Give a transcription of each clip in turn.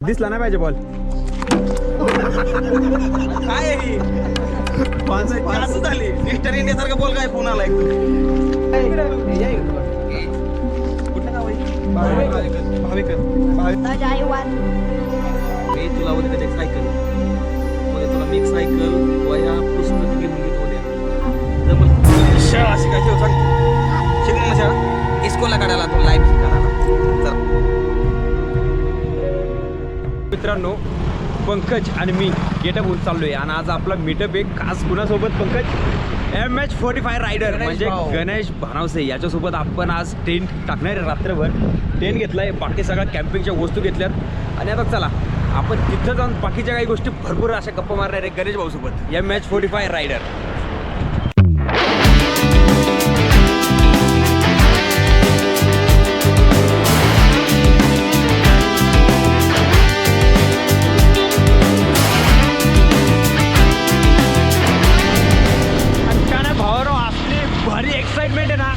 दिसला नाही पाहिजे बॉल. काय असं झाले मिस्टर इंडिया सारखा बॉल काय फोन आलाय कुठलं गाव मी तुला उद्या त्याच्या सायकल तुला मी एक सायकल वया पुस्तक घेऊन घेतो उद्या शाळा शिकायची सांग शिकून शाळा इस्कोला काढायला तो लाईफ शिकायला. मित्रांनो, पंकज आणि मी गेटअप होऊन चाललोय आणि आज आपला मीटअप आहे खास कुणासोबत पंकज MH45 रायडर म्हणजे गणेश भानवसे याच्यासोबत आपण आज टेंट टाकणार आहे. रात्रभर टेंट घेतलाय, बाकी सगळ्या कॅम्पिंगच्या वस्तू घेतल्यात आणि आता चला आपण तिथं जाऊन बाकीच्या काही गोष्टी भरपूर अशा गप्पा मारणार आहे गणेश भाऊ सोबत. MH45 rider. एक्साइटमेंट आहे ना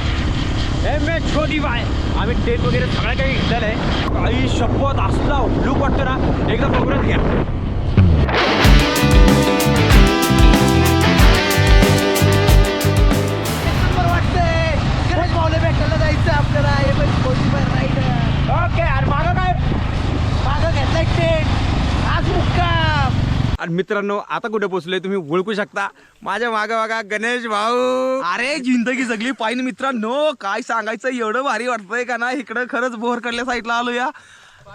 MH45. आम्ही टेंट वगैरे सगळ्या काही घेतलेलं आहे. काही शपथ असला लुक वाटतो ना एकदम बघूनच घ्या. वाटतंय गणेश भाऊला भेटायला जायचं आपल्याला MH45 रायडर. ओके. आणि मागं काय मागं घेतलाय टेंट आज मुक्काम. आणि मित्रांनो, आता कुठे पोहोचलोय तुम्ही ओळखू शकता. माझ्या मागं बघा गणेश भाऊ. अरे जिंदगी जगली पाहिजे मित्रांनो. काय सांगायचं, एवढं भारी वाटतंय का ना. इकडं खरंच बोरकडल्या साईडला आलो या.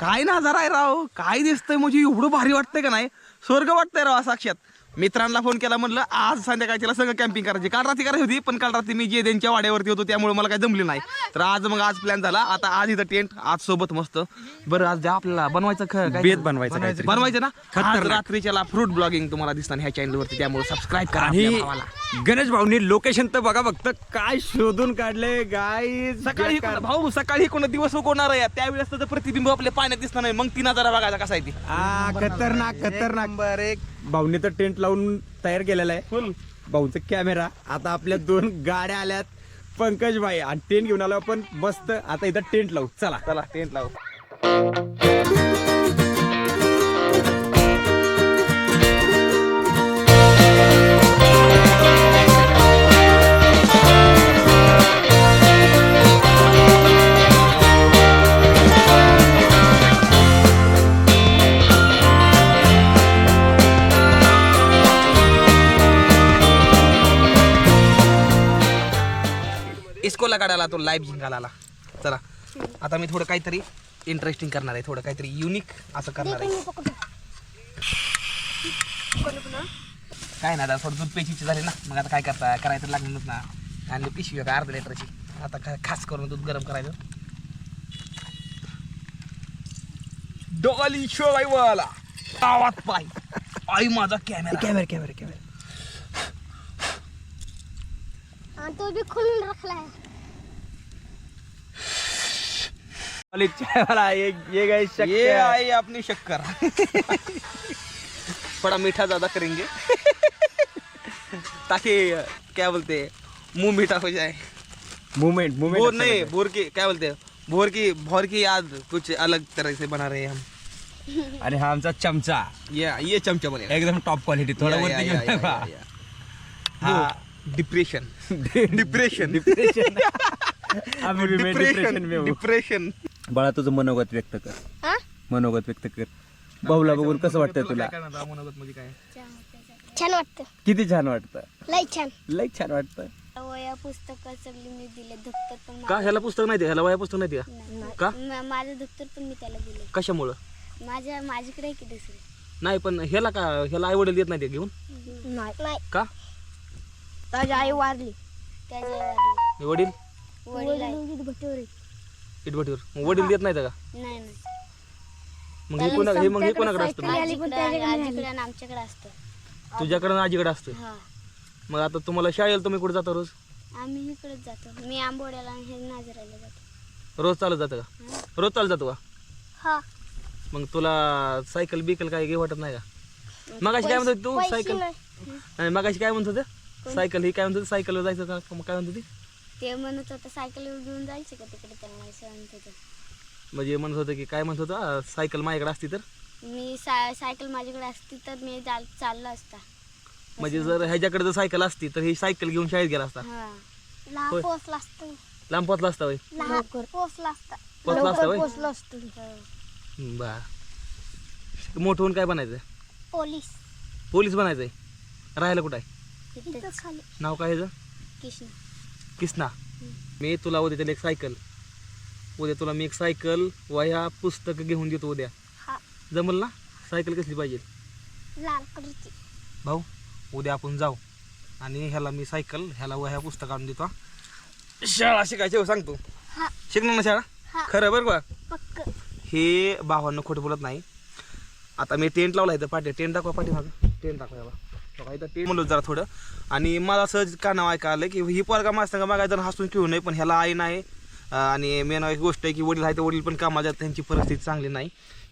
काय नजारा आहे राव, काय दिसतंय म्हणजे एवढं भारी वाटतंय का नाही. स्वर्ग वाटतंय राव साक्षात. मित्रांना फोन केला, म्हणलं आज संध्याकाळी तिला सगळं कॅम्पिंग करायची. काल रात्री करायची होती, पण काल रात्री मी जे त्यांच्या वाड्यावरती होतो त्यामुळे मला काही जमली नाही. तर आज प्लॅन झाला. आता आज इथं टेंट आज सोबत मस्त. बरं आज द्या आपल्याला बनवायचं बेत बनवायचं ना. आज रात्रीच्याला फ्रूट ब्लॉगिंग तुम्हाला दिसणार ह्या चॅनलवरती, त्यामुळे सबस्क्राईब करा. आणि गणेश भाऊनी लोकेशन तर बघा फक्त काय शोधून काढले गाईज. सकाळी भाऊ सकाळी कोण दिवस उगवणार आहे त्यावेळेस त्याचं प्रतिबिंब आपल्या पाण्यात दिसणार नाही. मग 3000 बघायचा कसा आहे ती. खतरनाक नंबर एक. भाऊने तर टेंट लावून तयार केलेला आहे फुल. भाऊचा कॅमेरा. आता आपल्या 2 गाड्या आल्यात. पंकज भाई आणि टेंट घेऊन आलो आपण मस्त. आता इथं टेंट लावू. चला टेंट लावू. इस्कोला काढायला तो लाईव्ह जिंकायला. चला आता मी थोडं काहीतरी इंटरेस्टिंग करणार आहे, थोडं काहीतरी युनिक असं करणार आहे. काय ना, आता थोडं दूध प्यायची झाली ना, मग आता काय करायचं लागणारच ना. आणि पिशवी का अर्धा लिटरची. आता खास करून दूध गरम करायचं. डोली शोवायवाला आवाज पाय आई माझा कॅमेरा तो भी खुल रखला है. ये आई अपनी शक्कर. थोड़ा मीठा ज्यादा करेंगे ताकि क्या बोलते हैं मुंह मीठा हो जाए. मूवमेंट बोर नहीं, बोर की क्या बोलते हैं, भोर की याद कुछ अलग तरह से बना रहे हैं हम. आणि हा आमचा चमचा ये चमचा बनेगा एकदम टॉप क्वालिटी. थोडा वरती घेऊन बघा. हा डिप्रेशन. डिप्रेशन. बाळा तुझं मनोगत व्यक्त कर. हा? मनोगत व्यक्त कर. भाऊला बघून कसं वाटतंय तुला? छान वाटतं. किती छान वाटतं. लय छान वाटतं. वया पुस्तक सगळी मी दिले. दप्तर पण का ह्याला पुस्तक नाही, ह्याला वया पुस्तक नाही का? माझं दप्तर पण मी त्याला दिले. कशामुळं? माझ्याकडे आहे की दुसरे. नाही पण ह्याला आई वडील देत नाही ते घेऊन नाही का? त्याची आई वारली. वडील वडील इटभटीवर वडील देत नाही का? नाही. मग हे कोणाकडे असतं? आमच्याकडे असतं. तुझ्याकडे ना आजीकडे असतं. मग आता तुम्हाला शाळेला तुम्ही कुठे जाता रोज? आम्ही इकडेच जातो. मी आंबोड्याला आणि हे नाझराला जातो. रोज चालत जातं का? रोज चालत जातो का? हा. मग तुला सायकल बिकल काय वाटत नाही का? मगाशी काय म्हणत तू सायकल नाही, मगाशी काय म्हणत होतं सायकल ही काय म्हणत होती, सायकलवर जायचं का काय म्हणत होती? ते म्हणत होतं सायकलवर घेऊन जायचं का तिकडे, त्यांना म्हणत होतं. म्हणजे म्हणत होतं की काय म्हणत होता, सायकल माझ्याकडे असती तर मी सायकल माझ्याकडे असती तर मी चाललो असता. म्हणजे जर ह्याच्याकडे जर सायकल असती तर ही सायकल घेऊन शाळेत गेला असता. हा होय. लहान पोचला असतो. लांब पोचला असता होय. लवकर पोचला असता. पोचला असता होय. पोचलो असतो. बर मोठं होऊन काय बनायचं? पोलीस पोलीस बनायचंय. राहायला कुठं आहे? इथंच खाली नाव काय ह्याचं? कृष्ण. किसना. मी तुला उद्या त्याला एक सायकल, उद्या तुला मी एक सायकल वह्या पुस्तकं घेऊन देतो उद्या. हा जमल ना? सायकल कसली पाहिजे? लाल कलरची. भाऊ उद्या आपण जाऊ आणि ह्याला मी सायकल, ह्याला वह्या पुस्तक आणून देतो. शाळा शिकायची हो सांगतो. हा शिकणार ना शाळा? हा खरं बरं बा. पक्क. हे भावांना खोटं बोलत नाही. आता मी टेंट लावला इथं पाठी. टेंट दाखवा पाठी माझं. टेंट दाखवा याला. बघा इथं टेंट म्हणलो जरा थोडं. आणि मला सहज का नाव ऐका आलं की ही पोरगा माझ्या संग मागायचं हसून खेळू नये, पण ह्याला आई नाही. आणि मेन एक गोष्ट आहे की वडील आहे तर वडील पण कामाला जातात, त्यांची परिस्थिती चांगली नाही.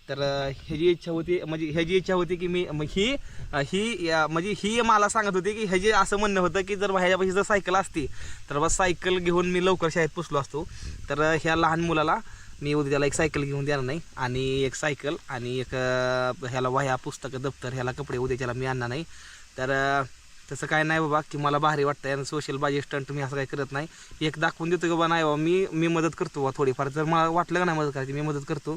तर ह्याची इच्छा होती, म्हणजे ह्याची इच्छा होती की मी म्हणजे ही मला सांगत होती की ह्याची असं म्हणणं होतं की जर ह्याच्यापाशी जर सायकल असती तर बस सायकल घेऊन मी लवकर शाळेत पोचलो असतो. तर ह्या लहान मुलाला मी उद्या त्याला एक सायकल घेऊन देणार नाही, आणि एक सायकल आणि एक ह्याला वह्या पुस्तकं दप्तर, ह्याला कपडे उद्या त्याला मी आणणार नाही. तर तसं काय नाही बाबा की मला भारी वाटतं आणि सोशल बाजी स्टंट मी असं काही करत नाही. एक दाखवून देतो की बाबा नाही बाबा मी मदत करतो बा थोडीफार. जर मला वाटलं का नाही मदत करायची, मी मदत करतो.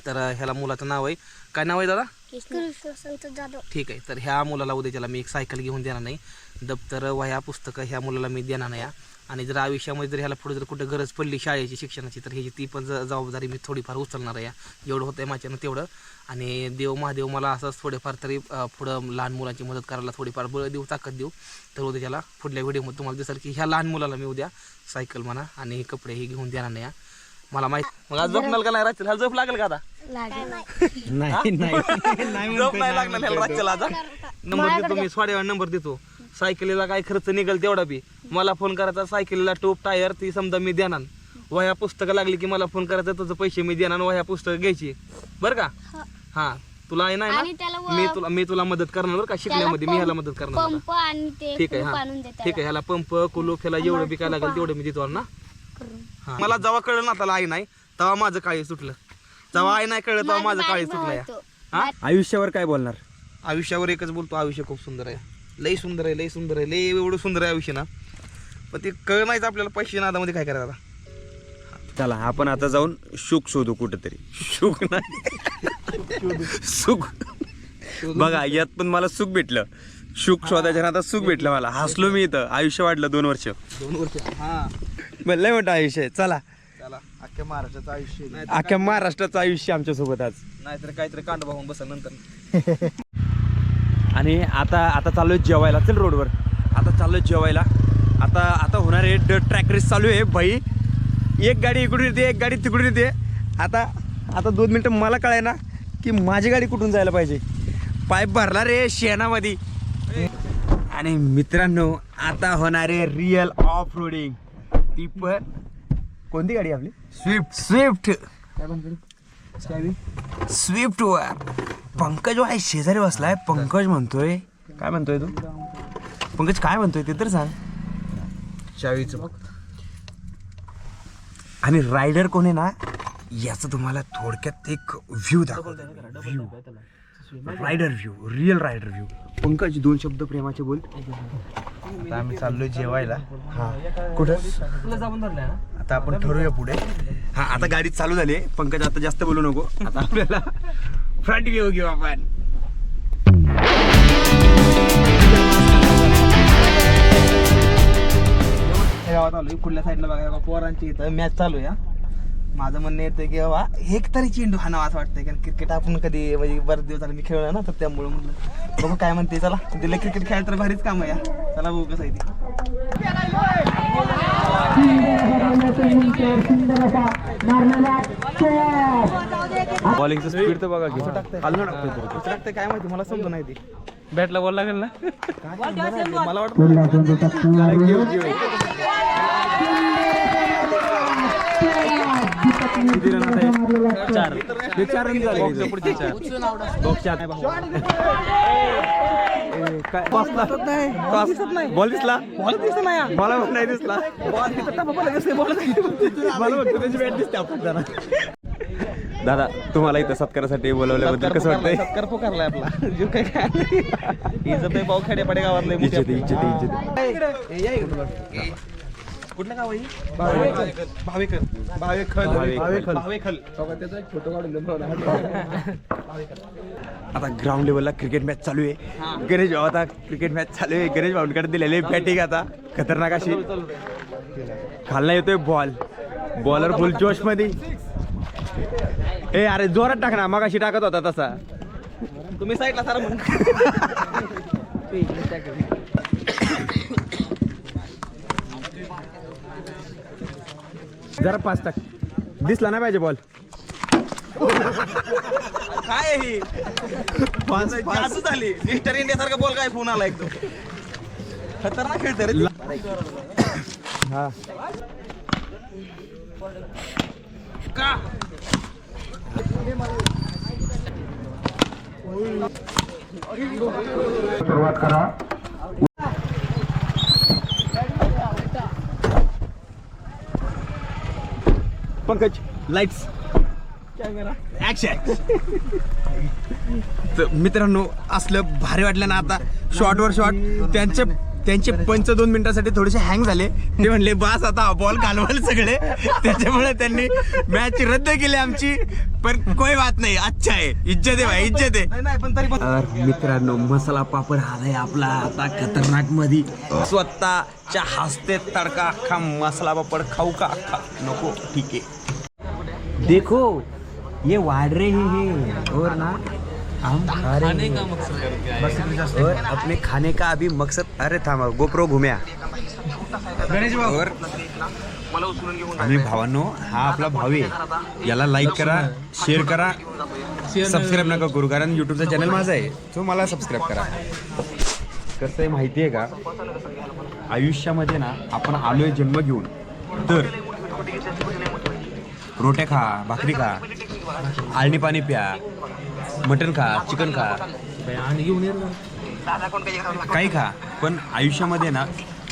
तर ह्याला मुलाचं नाव आहे काय? नाव आहे दादा? कृष्ण संत जाधव. ठीक आहे. तर ह्या मुलाला उद्या त्याला मी एक सायकल घेऊन देणार नाही, दप्तर वह्या पुस्तकं ह्या मुलाला मी देणार नाही. आणि जर आयुष्यामध्ये जर ह्याला पुढे जर कुठं गरज पडली शाळेची शिक्षणाची तर ह्याची ती पण जबाबदारी मी थोडीफार उचलणार आहे. जेवढं होतं आहे माझ्यानं तेवढं. आणि देव महादेव मला असंच थोडेफार तरी पुढं लहान मुलांची मदत करायला थोडीफार बळ देऊ, ताकद देऊ. तर उद्या त्याला पुढल्या व्हिडिओमध्ये तुम्हाला दिसेल की ह्या लहान मुलाला मी उद्या सायकल म्हणा आणि कपडेही घेऊन देणार नाही. मला माहिती. मग आज जपणार का नाही रात्री? ह्याला जप लागेल का आता? नाही जप नाही लागणार ह्याला रात्रीला आता. नंबर देतो मी, थोड्या नंबर देतो. सायकलीला काय खर्च निघेल तेवढा बी मला फोन करायचा. सायकलीला टोप टायर ती समजा मी देणार. वह्या पुस्तकं लागली की मला फोन करायचा, त्याचं पैसे मी देणार. वह्या पुस्तकं घ्यायची बरं का? हा तुला आहे नाही आणि ना? त्याला मी तुला मदत करणार बरं का शिकण्यामध्ये. मी ह्याला मदत करणार. पंप आणि ते ठीक आहे. कुलूप हा आणून दे ठीक आहे. ह्याला पंप कुलूप ह्याला जेवढं बी काय लागेल तेवढं मी देतो ना. हा. मला जेव्हा कळलं ना त्याला आई नाही तेव्हा माझं काळी सुटलं. जेव्हा आई नाही कळलं तेव्हा माझं काळी सुटलं. या हा आयुष्यावर काय बोलणार? आयुष्यावर एकच बोलतो, आयुष्य खूप सुंदर आहे. लई सुंदर आहे, लई सुंदर आहे, लई एवढं सुंदर आहे आयुष्य ना. पण ते कळ नाहीच आपल्याला. पैसे नादामध्ये काय करायचं आता? चला आपण आता जाऊन सुख शोधू कुठेतरी. सुख नाही सुख बघा यात पण मला सुख भेटलं. सुख शोधायच्या आता सुख भेटलं मला. हसलो मी इथं. आयुष्य वाढलं 2 वर्ष. 2 वर्ष. हा लय मोठं आयुष्य आहे. चला चला अख्ख्या महाराष्ट्राचं आयुष्य आहे. अख्ख्या महाराष्ट्राचं आयुष्य आमच्या सोबत आज. नाहीतर काहीतरी कांड बघून बसा नंतर. आणि आता चाललोय जेवायला. चल रोडवर आता चाललोय जेवायला. आता होणार आहे ट्रॅक रेस चालू आहे भाई. एक गाडी इकडून येते, एक गाडी तिकडून येते. आता 2 मिनटं मला कळाय ना की माझी गाडी कुठून जायला पाहिजे. पाईप भरला रे शेणामध्ये. आणि मित्रांनो आता होणार आहे रिअल ऑफ रोडिंग. ती पण कोणती गाडी आपली? स्विफ्ट काय म्हणतो? स्विफ्ट वर पंकज आहे शेजारी बसलाय. पंकज म्हणतोय काय म्हणतोय तू? पंकज काय म्हणतोय ते तर सांग. चावीचं आणि रायडर कोण आहे ना याचं तुम्हाला थोडक्यात एक व्ह्यू दाखवतो. View rider view, real rider view. Pankaj 2 शब्द प्रेमाचे बोल. आता आम्ही चाललोय जेवायला. हा कुठं? आता आपण ठरवूया पुढे. हा आता गाडी चालू झाली. पंकज आता जास्त बोलू नको. आता आपल्याला फ्रंट व्ह्यू घेऊ आपण. गावात आलो. कुठल्या साईडला बघा पोरांची इथं मॅच चालू आहे. माझं म्हणणं येतं की बाबा एक तरी चेंडू हाणावा असं वाटतंय. कारण क्रिकेट आपण कधी म्हणजे बरेच दिवस झाले मी खेळलो ना, तर त्यामुळे म्हणलं बघू काय म्हणते. चला तिला क्रिकेट खेळायला तर भारीच काम आहे. चला बघू कसं आहे ते. बॉलिंगचं स्पीड तर बघा की खालनं टाकतोय. कसं टाकतंय काय माहिती मला समजून नाही ते. बॅटला बॉल लागेल ना. मला वाटतं किती रन आहे? 4. हे 4 रन झाले. पुढचे 4 बॉक्स 4 काय बॉल दिसला? बॉल दिसत नाही. मला पण नाही दिसला. बॉल तिथं टप्पा दिसते. बॉल मला फक्त त्याची बॅट दिसते आपण जरा. दादा तुम्हाला इथं सत्कारासाठी बोलवल्याबद्दल कसं वाटतंय? सत्कार पुकारलाय आपला जो काय इज्जत आहे भाऊ खेडेपाडे गावातले इज्जत इज्जत कुठलं गाव आहे? भावेखल. आता ग्राउंड लेवलला क्रिकेट मॅच चालू आहे. गणेश भाऊ आता क्रिकेट मॅच चालू आहे. गणेश भाऊंकडे दिलेले बॅटिंग आता खतरनाक अशी. खालना येतोय बॉलर फुल जोश मध्ये. ए अरे जोरात टाक ना, मग अशी टाकत होता तसा. तुम्ही साईडला सारा म्हणून जरा पाच टाक, दिसला नाही पाहिजे बॉल. काय ही जादू झाली. मिस्टर इंडिया सारखा बॉल काय फोन आला एकदम खतरनाक खेळते रे. हा का सुरुवात करा. Pankaj lights action. तर मित्रांनो असलं भारी वाटलं ना. आता शॉर्टवर शॉट त्यांचे 2 मिनिटासाठी थोडेसे हँग झाले. ते म्हणले बास आता बॉल घालवाल सगळे, त्याच्यामुळे त्यांनी मॅच रद्द केली आमची. पण कोई बात नाही, अच्छा आहे. इज्जत आहे भाई, इज्जत आहे. नाही पण तरी पण मित्रांनो मसाला पापड आलाय आपला आता खतरनाक मध्ये. स्वतःच्या हस्ते तडका अख्खा मसाला पापड खाऊ का? अख्खा नको, ठीक आहे. देखो ये वाढ रहे हैं और ना हम खा रहे हैं और अपने खाने का अभी मकसद. अरे थांबा गोप्रो घुम्या. गणेश भाऊ और आम्ही भावांनो हा आपला भाव आहे. याला लाईक करा, शेअर करा, सबस्क्राईब नका करू कारण युट्यूबचा चॅनल माझा आहे, तो मला सबस्क्राईब करा. कसं आहे माहिती आहे का, आयुष्यामध्ये ना आपण आलोय जन्म घेऊन, तर रोट्या खा, भाकरी खा, आळणी पाणी प्या, मटण खा, चिकन खा, काही खा, पण आयुष्यामध्ये ना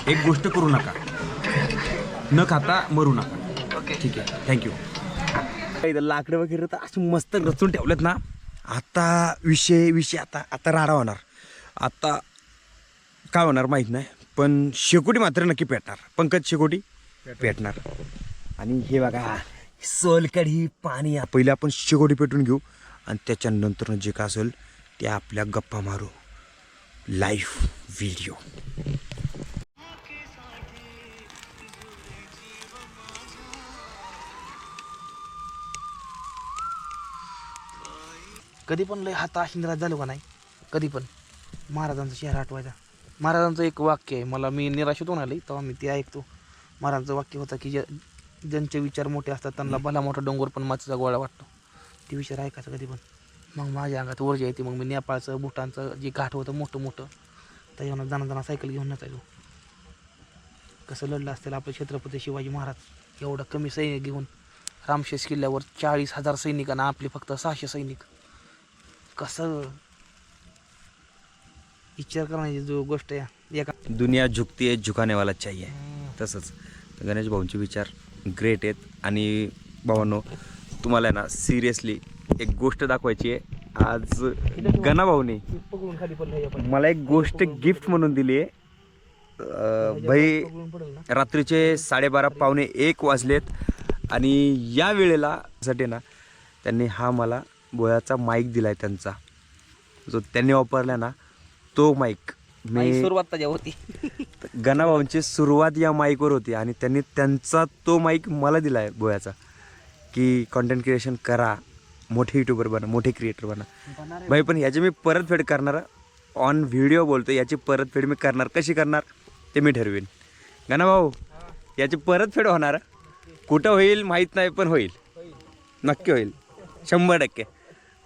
एक गोष्ट करू नका, न खाता मरू नका. ठीक आहे, थँक्यू. इथं लाकडं वगैरे तर अशी मस्त रचून ठेवलेत ना. आता विषय आता राडा होणार. आता काय होणार माहीत नाही, पण शेकोटी मात्र नक्की पेटणार. पंकज शेकोटी पेटणार. आणि हे बघा सोलकढी पाणी. पहिले आपण शेकोटी पेटून घेऊ आणि त्याच्यानंतर जे काय असेल ते आपल्या गप्पा मारू. Live video. कधी पण लय हात आशिंद्रात झालो का नाही, कधी पण महाराजांचा चेहरा आठवायचा. महाराजांचं एक वाक्य आहे, मला मी निराशेतून आले तेव्हा मी ते ऐकतो. महाराजांचं वाक्य होतं की ज्यांचे विचार मोठे असतात त्यांना भला मोठा डोंगर पण मातीचा गोळा वाटतो. ते विचार ऐकायचं कधी पण. मग माझ्या अंगात ऊर्जा येते. मग मी नेपाळचं भूटानचं जे घाट होतं मोठं त्याच्यावर जाणं सायकल घेऊन नसायचो. कसं लढलं असतील आपले छत्रपती शिवाजी महाराज, एवढं कमी सैनिक घेऊन रामशेष किल्ल्यावर 40,000 सैनिकांना आपले फक्त 600 सैनिक. कसं विचार करण्याची जो गोष्ट आहे. एका दुनिया झुकती है, झुकाने वाला चाहिए. तसंच गणेश भाऊंचे विचार ग्रेट आहेत. आणि भावांनो तुम्हाला ना सिरियसली एक गोष्ट दाखवायची आहे. आज गणा भाऊने मला एक गोष्ट गिफ्ट म्हणून दिली आहे. भाई रात्रीचे 12:30 पावणे 1 वाजलेत आणि या वेळेला साठी ना त्यांनी हा मला बोयाचा माईक दिलाय. त्यांचा जो त्यांनी वापरला ना तो माईक मी सुरुवात त्याच्या होती. गणाभाऊंची सुरुवात या माईकवर होती आणि त्यांनी त्यांचा तो माईक मला दिला आहे बोयाचा, की कंटेंट क्रिएशन करा, मोठे यूट्यूबर बना, मोठे क्रिएटर बना. भाई पण याची मी परतफेड करणार. ऑन व्हिडिओ बोलतो, याची परतफेड मी करणार. कशी करणार ते मी ठरवेन. गणाभाऊ याची परतफेड होणार. कुठं होईल माहीत नाही, पण होईल, नक्की होईल, 100%.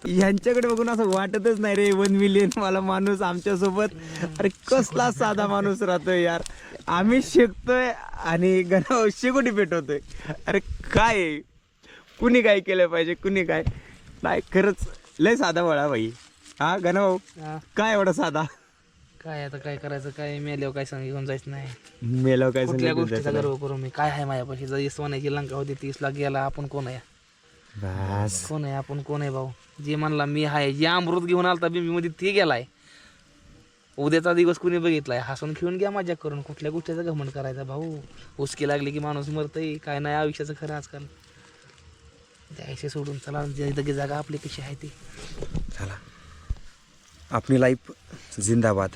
यांच्याकडे बघून असं वाटतच नाही रे 1 मिलियन मला माणूस आमच्यासोबत. अरे कसला साधा माणूस राहतोय यार. आम्ही शिकतोय आणि गणाभाऊ शेकोटी पेटवतोय. अरे काय कुणी काय केलं पाहिजे, कुणी काय नाही. खरंच लय साधा वळा भाई. हा गणाभाऊ काय एवढा साधा. काय आता काय करायचं, काय मेल्यावर काय सांग घेऊन जायचं नाही. मेलो काय कुठल्या सांगितलं गोष्टीचा त्याला? गर्व करू मी. काय आहे माझ्यापाशी, जर सोन्याची लंका होती 30 लाख गेला, आपण कोण आहे. बस कोण आहे आपण, कोण आहे भाऊ? जे म्हणला मी आहे, जे अमृत घेऊन आलता बिंबीमध्ये ते गेलाय. उद्याचा दिवस कुणी बघितलाय? हसून खेळून घ्या, मजा करून. कुठल्या गोष्टीचा घमंड करायचा भाऊ? उसकी लागली की माणूस मरतय. काय नाही आयुष्याचं खरं आजकाल. द्यायचे सोडून चला, जी जागा आपली कशी आहे ती. चला, आपली लाईफ जिंदाबाद.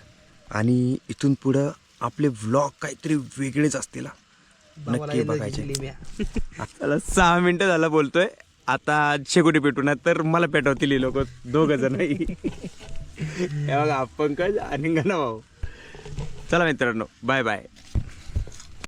आणि इथून पुढं आपले व्लॉग काहीतरी वेगळेच असतील हा. नक्की बघायचे. त्याला 6 मिनिटं झालं बोलतोय. आता शेकोटी पेटू ना तर मला पेटवतील लोक, 2 जण. हे बघा पंकज आणि गणा भाऊ. चला मित्रांनो, बाय बाय.